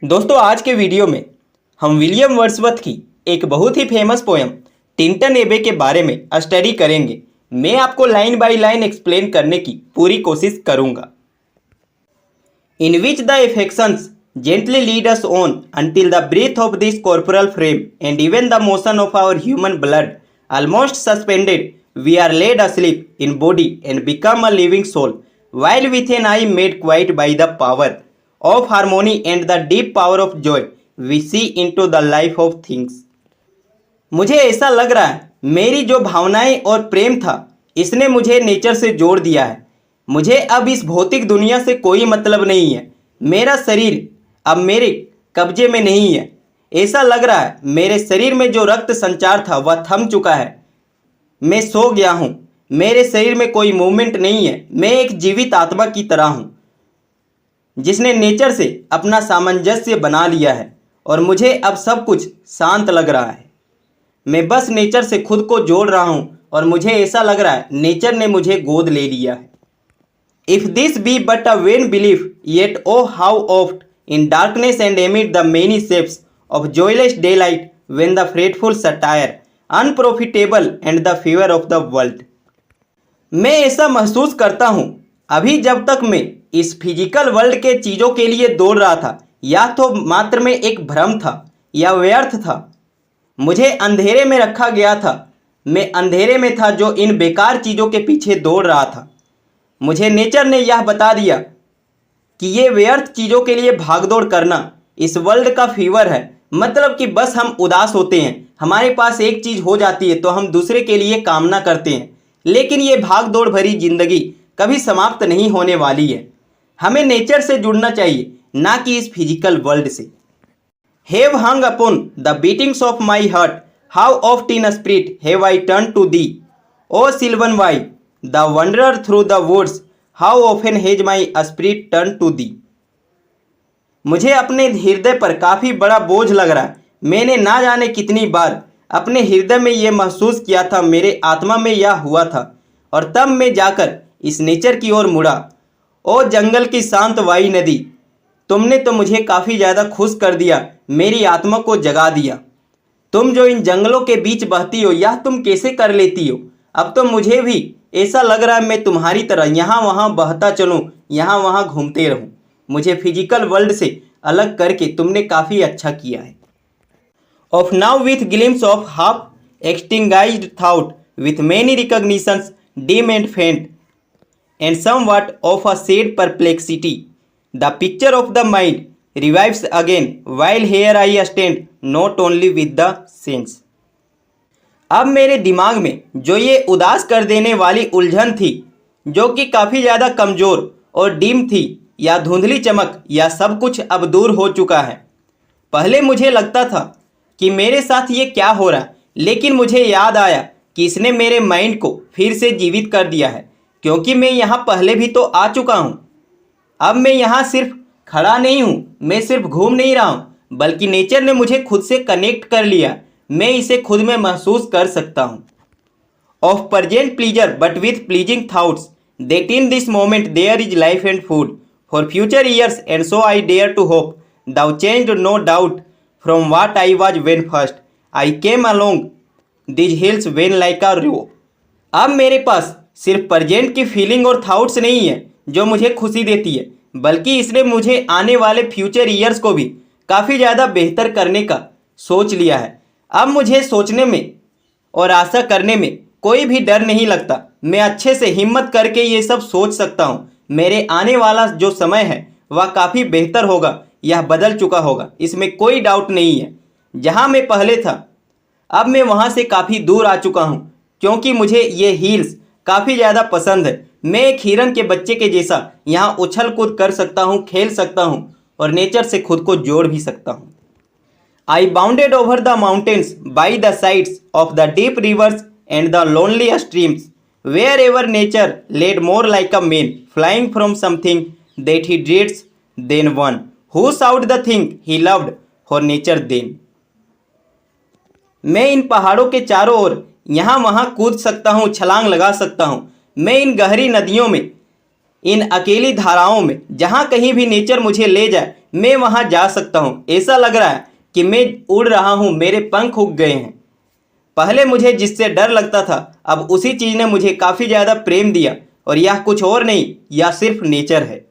दोस्तों आज के वीडियो में हम विलियम वर्ड्सवर्थ की एक बहुत ही फेमस पोयम टिंटन एबे के बारे में स्टडी करेंगे। मैं आपको लाइन बाय लाइन एक्सप्लेन करने की पूरी कोशिश करूंगा। In which the affections gently lead us on until the breath of this corporeal frame and even the motion of our human blood almost suspended we are laid asleep in body and become a living soul while with an eye made quiet by the power of harmony and the deep power of joy we see into the life of things। मुझे ऐसा लग रहा है मेरी जो भावनाएं और प्रेम था इसने मुझे नेचर से जोड़ दिया है। मुझे अब इस भौतिक दुनिया से कोई मतलब नहीं है। मेरा शरीर अब मेरे कब्जे में नहीं है। ऐसा लग रहा है मेरे शरीर में जो रक्त संचार था वह थम चुका है। मैं सो गया हूँ। मेरे शरीर में कोई मूवमेंट नहीं है। मैं एक जीवित आत्मा की तरह हूँ जिसने नेचर से अपना सामंजस्य बना लिया है और मुझे अब सब कुछ शांत लग रहा है। मैं बस नेचर से खुद को जोड़ रहा हूँ और मुझे ऐसा लग रहा है नेचर ने मुझे गोद ले लिया है। If this be but a vain belief yet O how oft in darkness and amid the many shapes of joyless daylight when the fretful stir unprofitable and the fever of the world. मैं ऐसा महसूस करता हूँ अभी जब तक मैं इस फिजिकल वर्ल्ड के चीज़ों के लिए दौड़ रहा था या तो मात्र में एक भ्रम था या व्यर्थ था। मुझे अंधेरे में रखा गया था। मैं अंधेरे में था जो इन बेकार चीज़ों के पीछे दौड़ रहा था। मुझे नेचर ने यह बता दिया कि ये व्यर्थ चीज़ों के लिए भागदौड़ करना इस वर्ल्ड का फीवर है। मतलब कि बस हम उदास होते हैं, हमारे पास एक चीज़ हो जाती है तो हम दूसरे के लिए कामना करते हैं। लेकिन ये भाग दौड़ भरी जिंदगी कभी समाप्त नहीं होने वाली है। हमें नेचर से जुड़ना चाहिए, ना कि इस फिजिकल वर्ल्ड से। Have hung upon the beatings of my heart how oft in spirit have I turn to thee O sylvan Wye the wanderer through the woods how often has my spirit turn to thee. मुझे अपने हृदय पर काफ़ी बड़ा बोझ लग रहा है। मैंने ना जाने कितनी बार अपने हृदय में ये महसूस किया था, मेरे आत्मा में यह हुआ था और तब मैं जाकर इस नेचर की ओर मुड़ा। ओ जंगल की शांत वाई नदी, तुमने तो मुझे काफ़ी ज़्यादा खुश कर दिया, मेरी आत्मा को जगा दिया। तुम जो इन जंगलों के बीच बहती हो यह तुम कैसे कर लेती हो? अब तो मुझे भी ऐसा लग रहा है मैं तुम्हारी तरह यहाँ वहाँ बहता चलूँ, यहाँ वहाँ घूमते रहूँ। मुझे फिजिकल वर्ल्ड से अलग करके तुमने काफ़ी अच्छा किया है। Of now with glimpse of half extinguished thought with many recognitions dim and faint and somewhat of a sad perplexity the picture of the mind revives again while here I stand not only with the sense. अब मेरे दिमाग में जो ये उदास कर देने वाली उलझन थी जो कि काफ़ी ज़्यादा कमज़ोर और डिम थी या धुंधली चमक, या सब कुछ अब दूर हो चुका है। पहले मुझे लगता था कि मेरे साथ ये क्या हो रहा है, लेकिन मुझे याद आया कि इसने मेरे माइंड को फिर से जीवित कर दिया है, क्योंकि मैं यहाँ पहले भी तो आ चुका हूँ। अब मैं यहाँ सिर्फ खड़ा नहीं हूँ, मैं सिर्फ घूम नहीं रहा हूँ, बल्कि नेचर ने मुझे खुद से कनेक्ट कर लिया। मैं इसे खुद में महसूस कर सकता हूँ। Of present pleasure but with pleasing thoughts that in this moment there is life and food for future years, and so I dare to hope. Thou changed no doubt from what I was when first I came along these hills when like a rope। अब मेरे पास सिर्फ present की feeling और thoughts नहीं है जो मुझे खुशी देती है, बल्कि इसने मुझे आने वाले फ्यूचर ईयर्स को भी काफ़ी ज़्यादा बेहतर करने का सोच लिया है। अब मुझे सोचने में और आशा करने में कोई भी डर नहीं लगता। मैं अच्छे से हिम्मत करके ये सब सोच सकता हूँ। मेरे आने वाला जो समय है वह काफ़ी बेहतर होगा, यह बदल चुका होगा, इसमें कोई डाउट नहीं है। जहाँ मैं पहले था अब मैं वहाँ से काफ़ी दूर आ चुका हूँ, क्योंकि मुझे ये हील्स काफ़ी ज़्यादा पसंद है। मैं एक हिरन के बच्चे के जैसा यहाँ उछल कूद कर सकता हूँ, खेल सकता हूँ और नेचर से खुद को जोड़ भी सकता हूँ। I bounded over the mountains by the sides of the deep rivers and the lonely streams wherever nature led more like a man flying from something that he dreads than one who sought the thing he loved for nature then। मैं इन पहाड़ों के चारों ओर यहाँ वहाँ कूद सकता हूँ, छलांग लगा सकता हूँ। मैं इन गहरी नदियों में इन अकेली धाराओं में जहाँ कहीं भी नेचर मुझे ले जाए मैं वहाँ जा सकता हूँ। ऐसा लग रहा है कि मैं उड़ रहा हूँ, मेरे पंख उग गए हैं। पहले मुझे जिससे डर लगता था अब उसी चीज़ ने मुझे काफ़ी ज़्यादा प्रेम दिया, और यह कुछ और नहीं, यह सिर्फ नेचर है।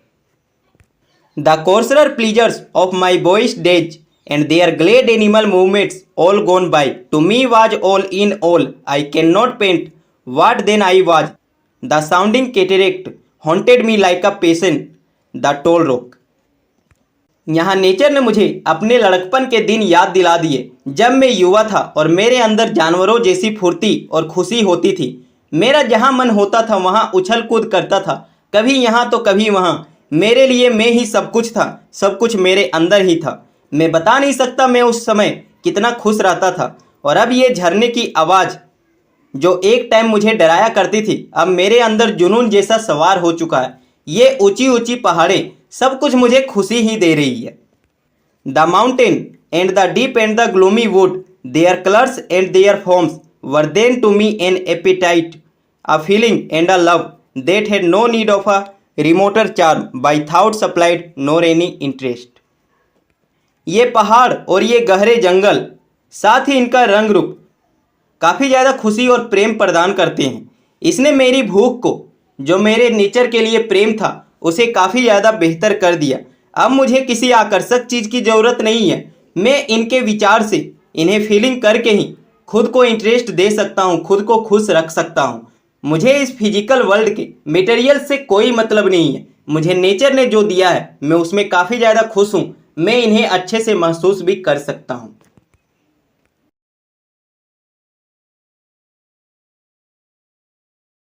The coarser pleasures of my boys days and their glad animal movements all gone by to me was all in all I can not paint what then I was the sounding cataract haunted me like a patient the tall rock. यहाँ nature ने मुझे अपने लड़कपन के दिन याद दिला दिए जब मैं युवा था और मेरे अंदर जानवरों जैसी फुर्ती और खुशी होती थी। मेरा जहाँ मन होता था वहाँ उछल कूद करता था, कभी यहाँ तो कभी वहाँ। मेरे लिए मैं ही सब कुछ था, सब कुछ मेरे अंदर ही था। मैं बता नहीं सकता मैं उस समय कितना खुश रहता था। और अब ये झरने की आवाज़ जो एक टाइम मुझे डराया करती थी अब मेरे अंदर जुनून जैसा सवार हो चुका है। ये ऊंची ऊंची पहाड़ें सब कुछ मुझे खुशी ही दे रही है। The mountain and the deep and the gloomy wood their colours and their forms were then to me an appetite a feeling and a love that had no need of a remoter charm by thought supplied nor any interest. ये पहाड़ और ये गहरे जंगल साथ ही इनका रंग रूप काफ़ी ज़्यादा खुशी और प्रेम प्रदान करते हैं। इसने मेरी भूख को, जो मेरे नेचर के लिए प्रेम था, उसे काफ़ी ज़्यादा बेहतर कर दिया। अब मुझे किसी आकर्षक चीज़ की ज़रूरत नहीं है। मैं इनके विचार से, इन्हें फीलिंग करके ही खुद को इंटरेस्ट दे सकता हूँ, खुद को खुश रख सकता हूँ। मुझे इस फिजिकल वर्ल्ड के मटेरियल से कोई मतलब नहीं है। मुझे नेचर ने जो दिया है मैं उसमें काफ़ी ज़्यादा खुश हूँ। मैं इन्हें अच्छे से महसूस भी कर सकता हूँ।